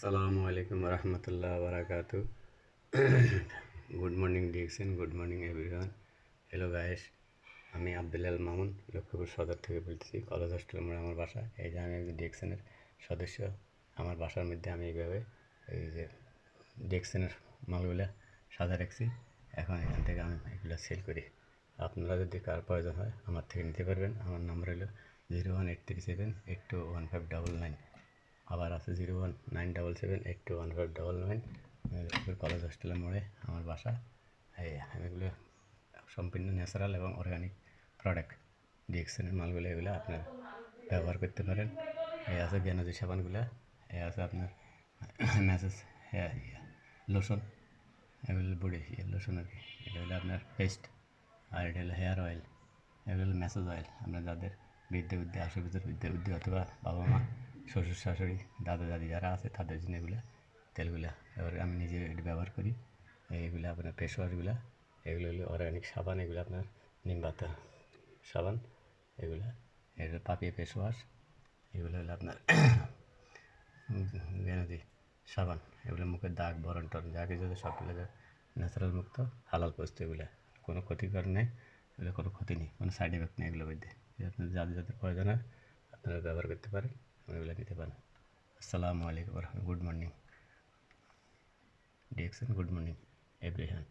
আসসালামু আলাইকুম রহমতুল্লাহ বারাকাতু। Good morning DXN, good morning everyone. Hello guys, আমি আব্দুল মামুন লক্ষ্মীপুর সদর থেকে বলতেছি। কলেজ হোস্টেল মোড়ে আমার বাসা। এই যে আমি একজন ডিএক্সএনের সদস্য। আমার বাসার মধ্যে আমি এইভাবে এই যে ডিএক্সএনের মালগুলা সাজা রাখছি। এখন এখান থেকে আমি এগুলো সেল করি। আপনারা যদি কার প্রয়োজন হয় আমার থেকে নিতে পারবেন। আমার নাম্বার হলো 0183782159। আবার আছে 0197782159। কলেজ হোস্টেলের মোড়ে আমার বাসা। আমি এগুলো সম্পূর্ণ ন্যাচারাল এবং অর্গানিক প্রোডাক্ট ডিএক্সএনের মালগুলো, এগুলো আপনার ব্যবহার করতে পারেন। এই আছে জ্ঞানজি সাবানগুলো, এই আছে আপনার ম্যাসেজ লোশন, এগুলো বডি লোশন আর কি। এটা হলো আপনার পেস্ট, আর এটা হলো হেয়ার অয়েল, এগুলো হলো ম্যাসেজ অয়েল। আপনার যাদের বৃদ্ধে বৃদ্ধে আসবিধ বৃদ্ধে বৃদ্ধি অথবা বাবা মা শ্বশুর শাশুড়ি দাদা দাদি যারা আছে তাদের জন্য এগুলো তেলগুলা। এবার আমি নিজে এটা ব্যবহার করি। এইগুলো আপনার ফেস ওয়াশগুলা, এগুলো হলো অর্গানিক সাবান, এগুলো আপনার নিম পাতা সাবান, এগুলো এগুলো পাপিয়ে ফেস ওয়াশ, এগুলো হলো আপনার গেনাজি সাবান। এগুলো মুখের দাগ বরণ টরণ যা কিছু আছে সবগুলো ন্যাচারাল মুক্ত হালাল বস্তু। এগুলো কোনো ক্ষতিকর নেই, এগুলো কোনো ক্ষতি নেই, কোনো সাইড এফেক্ট নেই এগুলোর মধ্যে। আপনার যাদের যাদের প্রয়োজন হয় আপনারা ব্যবহার করতে পারেন, এগুলো নিতে পারেন। আসসালামু আলাইকুম, good morning DXN, good morning everyone.